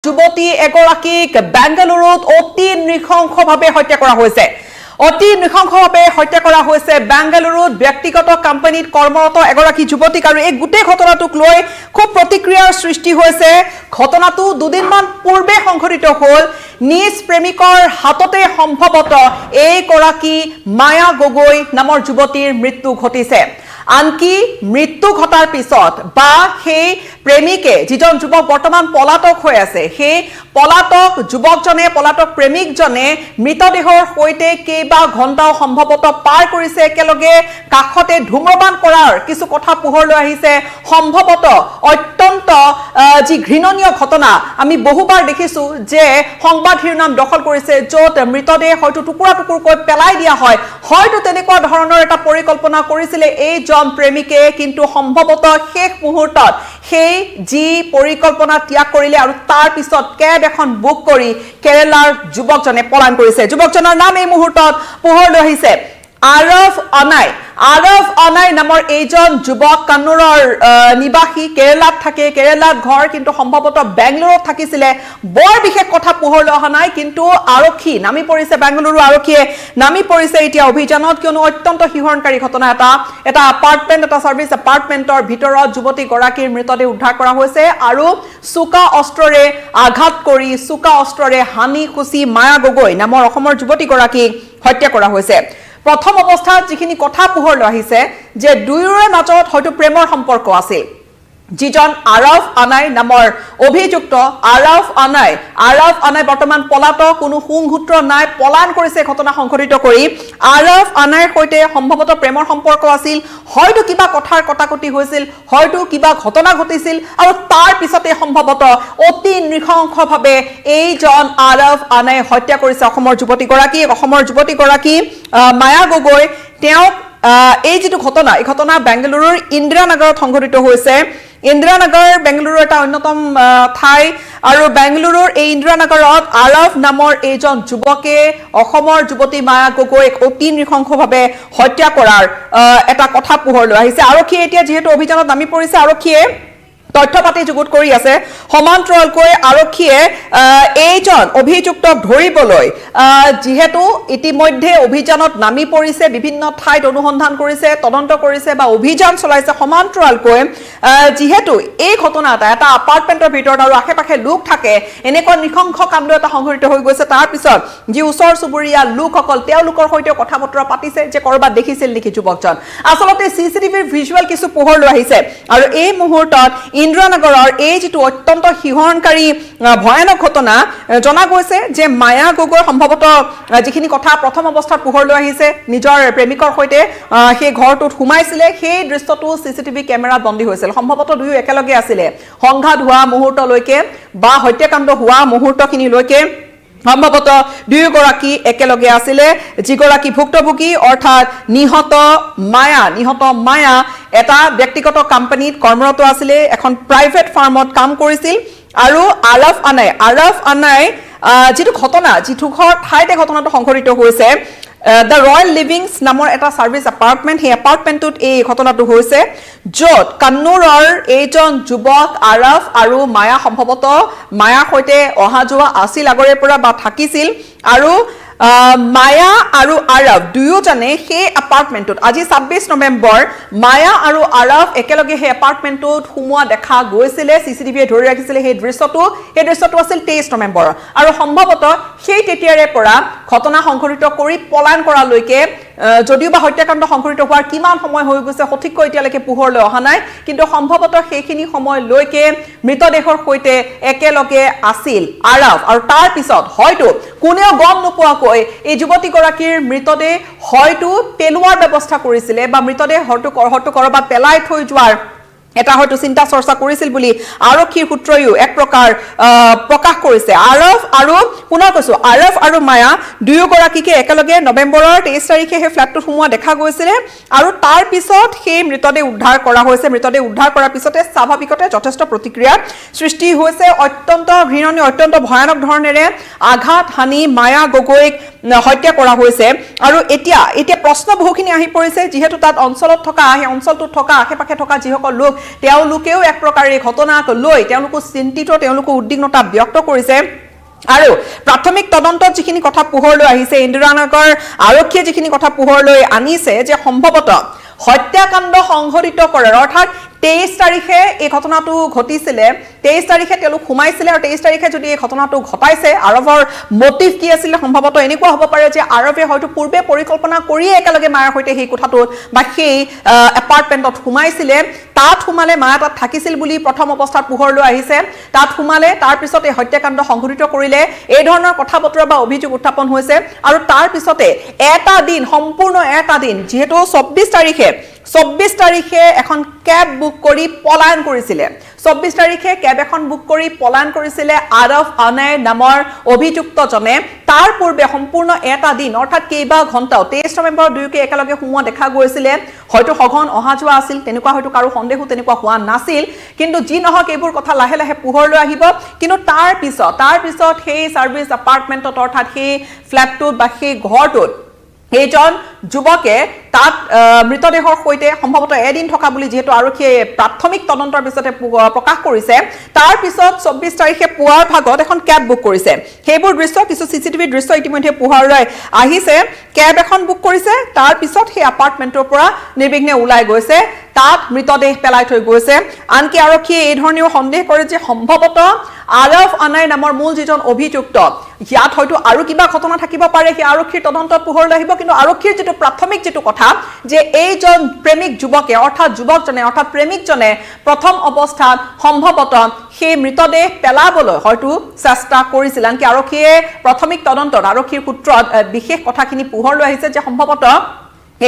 যুৱতী এগৰাকীক বেংগালুৰুত অতি নৃশংসভাৱে হত্যা কৰা হৈছে। অতি নৃশংসভাৱে হত্যা কৰা হৈছে বেংগালুৰুত ব্যক্তিগত কোম্পানীত কৰ্মৰত এগৰাকী যুৱতীক। আৰু এই গোটেই ঘটনাটোক লৈ খুব প্ৰতিক্ৰিয়াৰ সৃষ্টি হৈছে। ঘটনাটো দুদিনমান পূৰ্বে সংঘটিত হ'ল। নিজ প্ৰেমিকৰ হাততে সম্ভৱত এইগৰাকী মায়া গগৈ নামৰ যুৱতীৰ মৃত্যু ঘটিছে। আনকি মৃত্যু ঘটাৰ পিছত বা সেই প্ৰেমিকে যিজন যুৱক বৰ্তমান পলাতক হৈ আছে, সেই পলাতক যুৱকজনে পলাতক প্ৰেমিকজনে মৃতদেহৰ সৈতে কেইবা ঘণ্টাও সম্ভৱত পাৰ কৰিছে একেলগে। কাষতে ধূম্ৰপান কৰাৰ কিছু কথা পোহৰলৈ আহিছে। সম্ভৱত অত্যন্ত যি ঘৃণনীয় ঘটনা আমি বহুবাৰ দেখিছো যে সংবাদ শিৰোনাম দখল কৰিছে, য'ত মৃতদেহ হয়তো টুকুৰা টুকুৰকৈ পেলাই দিয়া হয়। হয়তো তেনেকুৱা ধৰণৰ এটা পৰিকল্পনা কৰিছিলে এইজন প্ৰেমিকে, কিন্তু সম্ভৱত শেষ মুহূৰ্তত সেই যি পৰিকল্পনা ত্যাগ কৰিলে আৰু তাৰ পিছত কেব এখন বুক কৰি কেৰেলাৰ যুৱকজনে পলায়ন কৰিছে। যুৱকজনৰ নাম এই মুহূৰ্তত পোহৰলৈ আহিছে আৰফ অনাই। আৰফ অনাই নামৰ এইজন যুৱক কান্নুৰৰ নিবাসী, কেৰেলাত থাকে, কেৰেলাত ঘৰ, কিন্তু সম্ভৱত বেংগালুৰুত থাকিছিলে। বৰ বিশেষ কথা পোহৰলৈ অহা নাই, কিন্তু আৰক্ষী নামি পৰিছে, বেংগালুৰু আৰক্ষীয়ে নামি পৰিছে এতিয়া অভিযানত, কিয়নো অত্যন্ত শিহৰণকাৰী ঘটনা এটা এপাৰ্টমেণ্ট, এটা চাৰ্ভিচ এপাৰ্টমেণ্টৰ ভিতৰত যুৱতীগৰাকীৰ মৃতদেহ উদ্ধাৰ কৰা হৈছে আৰু চোকা অস্ত্ৰৰে আঘাত কৰি, চোকা অস্ত্ৰৰে হানি খুচি মায়া গগৈ নামৰ অসমৰ যুৱতীগৰাকীক হত্যা কৰা হৈছে। প্ৰথম অৱস্থাত যিখিনি কথা পোহৰলৈ আহিছে যে দুয়োৰে মাজত হয়তো প্ৰেমৰ সম্পৰ্ক আছিল। যিজন আৰফ অনাই নামৰ অভিযুক্ত, আৰফ অনাই বৰ্তমান পলাতক, কোনো সংসূত্ৰ নাই, পলায়ন কৰিছে ঘটনা সংঘটিত কৰি। আৰফ অনাইৰ সৈতে সম্ভৱতঃ প্ৰেমৰ সম্পৰ্ক আছিল, হয়তো কিবা কথাৰ কটাকটি হৈছিল, হয়তো কিবা ঘটনা ঘটিছিল, আৰু তাৰ পিছতে সম্ভৱতঃ অতি নৃশংসভাৱে এইজন আৰফ অনাই হত্যা কৰিছে অসমৰ যুৱতীগৰাকী মায়া গগৈ। তেওঁক এই যিটো ঘটনা, এই ঘটনা বেংগালুৰুৰ ইন্দিৰানগৰত সংঘটিত হৈছে। ইন্দিৰানগৰ বেংগালুৰুৰ এটা অন্যতম ঠাই, আৰু বেংগালুৰুৰ এই ইন্দিৰানগৰত আৰফ নামৰ এইজন যুৱকে অসমৰ যুৱতী মায়া গগৈক অতি নৃশংসভাৱে হত্যা কৰাৰ এটা কথা পোহৰলৈ আহিছে। আৰক্ষীয়ে এতিয়া যিহেতু অভিযানত নামি পৰিছে, আৰক্ষীয়ে তথ্য পাতি যুগুত কৰি আছে। সমান্তৰালকৈ আৰক্ষীয়ে এইজন অভিযুক্তক ধৰিবলৈ যিহেতু ইতিমধ্যে অভিযানত নামি পৰিছে, বিভিন্ন ঠাইত অনুসন্ধান কৰিছে, তদন্ত কৰিছে বা অভিযান চলাইছে। সমান্তৰালকৈ যিহেতু এই ঘটনা এটা এপাৰ্টমেণ্টৰ ভিতৰত আৰু আশে পাশে লোক থাকে, এনেকুৱা নৃশংস কাণ্ড এটা সংঘটিত হৈ গৈছে। তাৰ পিছত যি ওচৰ চুবুৰীয়া লোকসকল, তেওঁলোকৰ সৈতে কথা বতৰা পাতিছে যে কৰবাত দেখিছিল নেকি যুৱকজন। আচলতে চিচিটিভিৰ ভিজুৱেল কিছু পোহৰলৈ আহিছে, আৰু এই মুহূৰ্তত ইন্দিৰানগৰৰ এই যিটো অত্যন্ত শিহৰণকাৰী ভয়ানক ঘটনা, জনা গৈছে যে মায়া গগৈ সম্ভৱতঃ যিখিনি কথা প্ৰথম অৱস্থাত পোহৰলৈ আহিছে, নিজৰ প্ৰেমিকৰ সৈতে সেই ঘৰটোত সোমাইছিলে, সেই দৃশ্যটো চিচিটিভি কেমেৰাত বন্দী হৈছিল। সম্ভৱতঃ দুয়ো একেলগে আছিলে সংঘাত হোৱা মুহূৰ্তলৈকে বা হত্যাকাণ্ড হোৱা মুহূৰ্তখিনিলৈকে। সম্ভৱতঃ দুয়োগৰাকী একেলগে আছিলে। যিগৰাকী ভুক্তভোগী অৰ্থাৎ নিহত মায়া এটা ব্যক্তিগত কোম্পানীত কৰ্মৰত আছিলে, এখন প্ৰাইভেট ফাৰ্মত কাম কৰিছিল। আৰু আৰফ অনাই যিটো ঘটনা, যিডোখৰ ঠাইতে ঘটনাটো সংঘটিত হৈছে, দ্য ৰয়েল লিভিংছ নামৰ এটা চাৰ্ভিচ এপাৰ্টমেণ্ট, সেই এপাৰ্টমেণ্টটোত এই ঘটনাটো হৈছে, য'ত কান্নুৰৰ এইজন যুৱক আৰফ আৰু মায়া সম্ভৱতঃ মায়াৰ সৈতে অহা যোৱা আছিল আগৰে পৰা বা থাকিছিল। আৰু মায়া আৰু আৰফ দুয়োজনে সেই এপাৰ্টমেণ্টটোত আজি 26 নৱেম্বৰ মায়া আৰু আৰফ একেলগে সেই এপাৰ্টমেণ্টটোত সোমোৱা দেখা গৈছিলে। চিচিটিভিয়ে ধৰি ৰাখিছিলে সেই দৃশ্যটো আছিল 23 নৱেম্বৰ। আৰু সম্ভৱতঃ সেই তেতিয়াৰে পৰা ঘটনা সংঘটিত কৰি পলায়ন কৰালৈকে, যদিও বা হত্যাকাণ্ড সংঘটিত হোৱাৰ কিমান সময় হৈ গৈছে সঠিককৈ এতিয়ালৈকে পোহৰলৈ অহা নাই, কিন্তু সম্ভৱতঃ সেইখিনি সময়লৈকে মৃতদেহৰ সৈতে একেলগে আছিল আৰফ। আৰু তাৰ পিছত হয়তো কোনেও গম নোপোৱাকৈ এই যুৱতীগৰাকীৰ মৃতদেহ হয়তো পেলোৱাৰ ব্যৱস্থা কৰিছিলে, বা মৃতদেহ হয়তো কৰবাত পেলাই থৈ যোৱাৰ এটা হয়তো চিন্তা চৰ্চা কৰিছিল বুলি আৰক্ষীৰ সূত্ৰইও এক প্ৰকাৰ প্ৰকাশ কৰিছে। আৰফ আৰু মায়া দুয়োগৰাকীকে একেলগে নৱেম্বৰৰ 23 তাৰিখে সেই ফ্লেটটোত সোমোৱা দেখা গৈছিলে, আৰু তাৰ পিছত সেই মৃতদেহ উদ্ধাৰ কৰা হৈছে। মৃতদেহ উদ্ধাৰ কৰাৰ পিছতে স্বাভাৱিকতে যথেষ্ট প্ৰতিক্ৰিয়াৰ সৃষ্টি হৈছে। অত্যন্ত ঘৃণনীয়, অত্যন্ত ভয়ানক ধৰণেৰে আঘাত হানি মায়া গগৈক হত্যা কৰা হৈছে আৰু এতিয়া প্ৰশ্ন বহুখিনি আহি পৰিছে যিহেতু তাত অঞ্চলত থকা সেই অঞ্চলটোত থকা আশে-পাশে থকা যিসকল লোক তেওঁলোকেও এক প্ৰকাৰে এই ঘটনাক লৈ তেওঁলোকো চিন্তিত তেওঁলোকো উদ্বিগ্নতা ব্যক্ত কৰিছে আৰু প্ৰাথমিক তদন্তত যিখিনি কথা পোহৰলৈ আহিছে ইন্দিৰানগৰ আৰক্ষীয়ে যিখিনি কথা পোহৰলৈ আনিছে যে সম্ভৱতঃ হত্যাকাণ্ড সংঘটিত কৰাৰ অৰ্থাৎ 23 তাৰিখে এই ঘটনাটো ঘটিছিলে 23 তাৰিখে তেওঁলোক সোমাইছিলে আৰু 23 তাৰিখে যদি এই ঘটনাটো ঘটাইছে আৰৱৰ মোটিভ কি আছিল সম্ভৱতঃ এনেকুৱা হ'ব পাৰে যে আৰৱে হয়তো পূৰ্বে পৰিকল্পনা কৰিয়ে একেলগে মায়াৰ সৈতে সেই কোঠাটোত বা সেই এপাৰ্টমেণ্টত সোমাইছিলে তাত সোমালে মায়া তাত থাকিছিল বুলি প্ৰথম অৱস্থাত পোহৰলৈ আহিছে তাত সোমালে তাৰ পিছত এই হত্যাকাণ্ড সংঘটিত কৰিলে এই ধৰণৰ কথা বতৰা বা অভিযোগ উত্থাপন হৈছে আৰু তাৰ পিছতে এটা দিন সম্পূৰ্ণ এটা দিন যেহেতু 24 তাৰিখে এখন কেব বুক কৰি পলায়ন কৰিছিলে 24 তাৰিখে কেব এখন বুক কৰি পলায়ন কৰিছিলে আৰফ আনাই নামৰ অভিযুক্তজনে তাৰ পূৰ্বে সম্পূৰ্ণ এটা দিন অৰ্থাৎ কেইবা ঘণ্টাও 23 নৱেম্বৰ দুয়োকে একেলগে সোমোৱা দেখা গৈছিলে হয়তো সঘন অহা যোৱা আছিল তেনেকুৱা হয়তো কাৰো সন্দেহো তেনেকুৱা হোৱা নাছিল কিন্তু যি নহওক এইবোৰ কথা লাহে লাহে পোহৰলৈ আহিব কিন্তু তাৰ পিছত সেই সাৰ্ভিস এপাৰ্টমেণ্টত অৰ্থাৎ সেই ফ্ল্যাটটোত বা সেই ঘৰটোত এইজন যুৱকে তাত মৃতদেহৰ সৈতে সম্ভৱতঃ এদিন থকা বুলি যেহেতু আৰক্ষীয়ে প্ৰাথমিক তদন্তৰ পিছতে প্ৰকাশ কৰিছে তাৰ পিছত 24 তাৰিখে পুৱাৰ ভাগত এখন কেব বুক কৰিছে সেইবোৰ দৃশ্য কিছু সিসিটিভি দৃশ্য ইতিমধ্যে পোহৰলৈ আহিছে কেব এখন বুক কৰিছে তাৰ পিছত সেই এপাৰ্টমেণ্টৰ পৰা নিৰ্বিঘ্নে ওলাই গৈছে তাত মৃতদেহ পেলাই থৈ গৈছে আনকি আৰক্ষীয়ে এই ধৰণেও সন্দেহ কৰে যে সম্ভৱতঃ আৰফ আনাই নামৰ মূল যিজন অভিযুক্ত ইয়াত হয়তো আৰু কিবা ঘটনা থাকিব পাৰে সেই আৰক্ষীৰ তদন্তত পোহৰলৈ আহিব কিন্তু আৰক্ষীৰ যেটো প্ৰাথমিক যেটো কথা যে এইজন প্ৰেমিক যুৱকে অৰ্থাৎ যুৱকজনে অৰ্থাৎ প্ৰেমিকজনে প্ৰথম অৱস্থাত সম্ভৱতঃ সেই মৃতদেহ পেলাবলৈ হয়তো চেষ্টা কৰিছিল আনকি আৰক্ষীয়ে প্ৰাথমিক তদন্তত আৰক্ষীৰ সূত্ৰত বিশেষ কথাখিনি পোহৰলৈ আহিছে যে সম্ভৱতঃ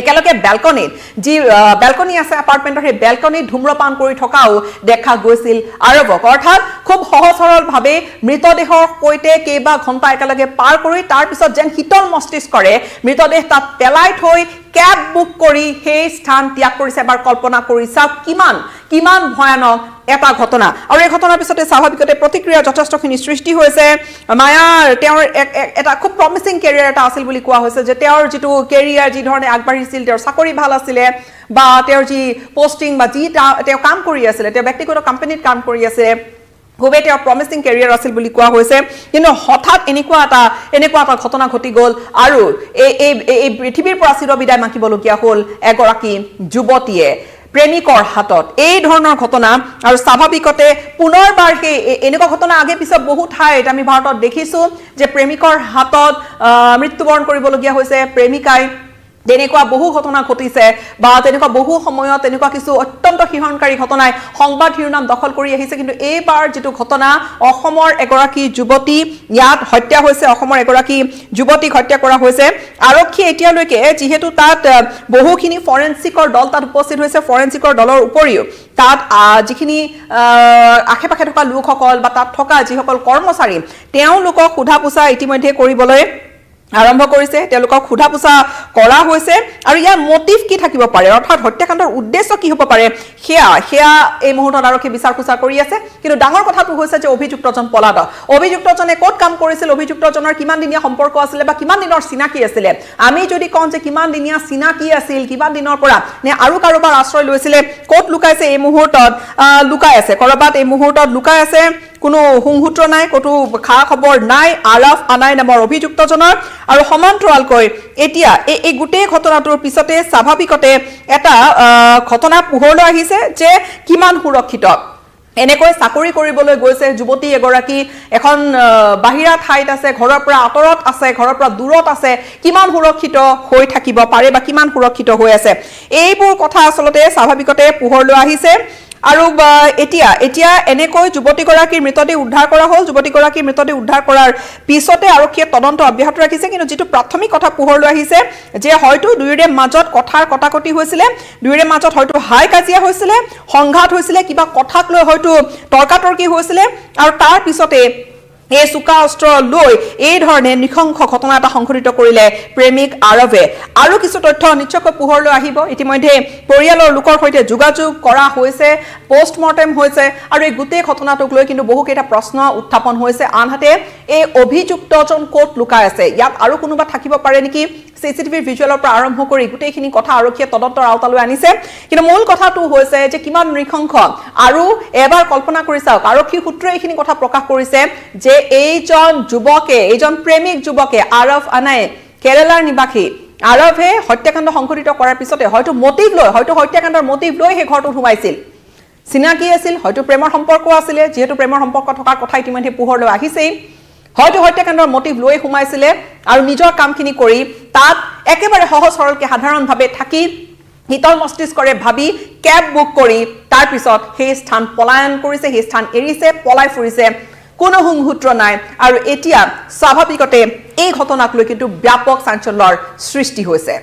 একেলগে ব্যালকনিত যি ব্যালকনি আছে এপাৰ্টমেণ্টৰ সেই ব্যালকনিত ধূম্ৰপান কৰি থকাও দেখা গৈছিল আৰৱক অৰ্থাৎ খুব সহজ সৰল ভাৱে মৃতদেহৰ সৈতে কেইবা ঘণ্টা একেলগে পাৰ কৰি তাৰ পিছত যেন শীতল মস্তিষ্কৰে মৃতদেহ তাত পেলাই থৈ কেব বুক কৰি সেই স্থান ত্যাগ কৰিছে এবাৰ কল্পনা কৰি চাওক কিমান ভয়ানক এটা ঘটনা আৰু এই ঘটনাৰ পিছতে স্বাভাৱিকতে প্ৰতিক্ৰিয়া যথেষ্টখিনি সৃষ্টি হৈছে মায়াৰ তেওঁৰ এটা খুব প্ৰমিসিং কেৰিয়াৰ এটা আছিল বুলি কোৱা হৈছে যে তেওঁৰ যিটো কেৰিয়াৰ যি ধৰণে আগবাঢ়িছিল তেওঁৰ চাকৰি ভাল আছিলে বা তেওঁৰ যি পোষ্টিং বা যি তেওঁ কাম কৰি আছিলে তেওঁ ব্যক্তিগত কোম্পানীত কাম কৰি আছে খুবেই তেওঁৰ প্ৰমিসিং কেৰিয়াৰ আছিল বুলি কোৱা হৈছে কিন্তু হঠাৎ এনেকুৱা এটা ঘটনা ঘটি গ'ল আৰু এই পৃথিৱীৰ পৰা চিৰবিদায় মাগিবলগীয়া হ'ল এগৰাকী যুৱতীয়ে প্ৰেমিকৰ হাতত এই ধৰণৰ ঘটনা আৰু স্বাভাৱিকতে পুনৰবাৰ সেই এনেকুৱা ঘটনা আগে পিছত বহু ঠাইত আমি ভাৰতত দেখিছো যে প্ৰেমিকৰ হাতত মৃত্যুবৰণ কৰিবলগীয়া হৈছে প্ৰেমিকাই তেনেকুৱা বহু ঘটনা ঘটিছে বা তেনেকুৱা বহু সময়ত তেনেকুৱা কিছু অত্যন্ত হিৰণকাৰী ঘটনাই সংবাদ শিৰোনাম দখল কৰি আহিছে কিন্তু এইবাৰ যেটো ঘটনা অসমৰ এগৰাকী যুৱতী ইয়াত হত্যা হৈছে অসমৰ এগৰাকী যুৱতীক হত্যা কৰা হৈছে আৰক্ষী এতিয়ালৈকে যেহেতু তাত বহুখিনি ফৰেনসিকৰ দল তাত উপস্থিত হৈছে ফৰেনসিকৰ দলৰ উপৰিও তাত যিখিনি আশে-পাশে থকা লোকসকল বা তাত থকা যিসকল কৰ্মচাৰী তেওঁলোকক সোধা পোছা ইতিমধ্যে কৰিবলৈ আৰম্ভ কৰিছে তেওঁলোকক সোধা পোছা কৰা হৈছে আৰু ইয়াৰ মোটিভ কি থাকিব পাৰে অৰ্থাৎ হত্যাকাণ্ডৰ উদ্দেশ্য কি হ'ব পাৰে সেয়া এই মুহূৰ্তত আৰক্ষী বিচাৰ খোজা কৰি আছে কিন্তু ডাঙৰ কথাটো হৈছে যে অভিযুক্তজন পলাতক অভিযুক্তজনে ক'ত কাম কৰিছিল অভিযুক্তজনৰ কিমান দিনীয়া সম্পৰ্ক আছিল বা কিমান দিনৰ চিনাকি আছিল আমি যদি কওঁ যে কিমান দিনীয়া চিনাকি আছিল কিমান দিনৰ পৰা নে আৰু কাৰোবাৰ আশ্ৰয় লৈছিলে ক'ত লুকাইছে এই মুহূৰ্তত লুকাই আছে কৰবাত এই মুহূৰ্তত লুকাই আছে কোনো হুংহুত্ৰ নাই কতো খা খবৰ নাই আৰফ আনাই নামৰ অভিযুক্তজনৰ আৰু সমান্তৰালকৈ এতিয়া এই গোটেই ঘটনাটোৰ পিছতে স্বাভাৱিকতে এটা ঘটনা পোহৰলৈ আহিছে যে কিমান সুৰক্ষিত এনেকৈ চাকৰি কৰিবলৈ গৈছে যুৱতী এগৰাকী এখন বাহিৰা ঠাইত আছে ঘৰৰ পৰা আঁতৰত আছে ঘৰৰ পৰা দূৰত আছে কিমান সুৰক্ষিত হৈ থাকিব পাৰে বা কিমান সুৰক্ষিত হৈ আছে এইবোৰ কথা আসলতে স্বাভাৱিকতে পোহৰলৈ আহিছে আৰু এতিয়া এনেকৈ যুৱতীগৰাকীৰ মৃতদেহ উদ্ধাৰ কৰা হ'ল যুৱতীগৰাকীৰ মৃতদেহ উদ্ধাৰ কৰাৰ পিছতে আৰক্ষীয়ে তদন্ত অব্যাহত ৰাখিছে কিন্তু যেটো প্ৰাথমিক কথা পোহৰলৈ আহিছে যে হয়তো দুয়োৰে মাজত কথাৰ কটাকটি হৈছিলে দুয়োৰে মাজত হয়তো হাই কাজিয়া হৈছিলে সংঘাত হৈছিলে কিবা কথাক লৈ হয়তো তৰ্কাতৰ্কি হৈছিলে আৰু তাৰ পিছতে এই চোকা অস্ত্ৰ লৈ এই ধৰণে নৃশংস ঘটনা এটা সংঘটিত কৰিলে প্ৰেমিক আৰৱে আৰু কিছু তথ্য নিশ্চয়কৈ পোহৰলৈ আহিব ইতিমধ্যে পৰিয়ালৰ লোকৰ সৈতে যোগাযোগ কৰা হৈছে পোষ্টমৰ্টেম হৈছে আৰু এই গোটেই ঘটনাটোক লৈ কিন্তু বহুকেইটা প্ৰশ্ন উত্থাপন হৈছে আনহাতে এই অভিযুক্তজন ক'ত লুকাই আছে ইয়াত আৰু কোনোবা থাকিব পাৰে নেকি CCTV ভিজুৱেলৰ পৰা আৰম্ভ কৰি গোটেইখিনি কথা আৰক্ষীয়ে তদন্তৰ আওতালৈ আনিছে কিন্তু মূল কথাটো হৈছে যে কিমান নৃশংস আৰু এবাৰ কল্পনা কৰি চাওক আৰক্ষী সূত্ৰই এইখিনি কথা প্ৰকাশ কৰিছে যে এইজন প্ৰেমিক যুৱকে আৰফ আনাই কেৰালাৰ নিবাসী আৰফে হত্যাকাণ্ড সংঘটিত কৰাৰ পিছতে হয়তো হত্যাকাণ্ডৰ মটিভ লৈ সেই ঘৰটোত সোমাইছিল চিনাকি আছিল হয়তো প্ৰেমৰ সম্পৰ্ক আছিলে যেহেতু প্ৰেমৰ সম্পৰ্ক থকাৰ কথা ইতিমধ্যে পোহৰলৈ আহিছেই হয়তো হত্যাকাণ্ডৰ মটিভ লৈ সোমাইছিলে আৰু নিজৰ কামখিনি কৰি তাত একেবাৰে সহজ সৰলকে সাধাৰণভাৱে থাকি হিতল মস্তিষ্কৰে ভাবি কেব বুক কৰি তাৰ পিছত সেই স্থান পলায়ন কৰিছে সেই স্থান এৰিছে পলাই ফুৰিছে কোনো সংসূত্ৰ নাই আৰু এতিয়া স্বাভাৱিকতে এই ঘটনাক লৈ কিন্তু ব্যাপক চাঞ্চল্যৰ সৃষ্টি হৈছে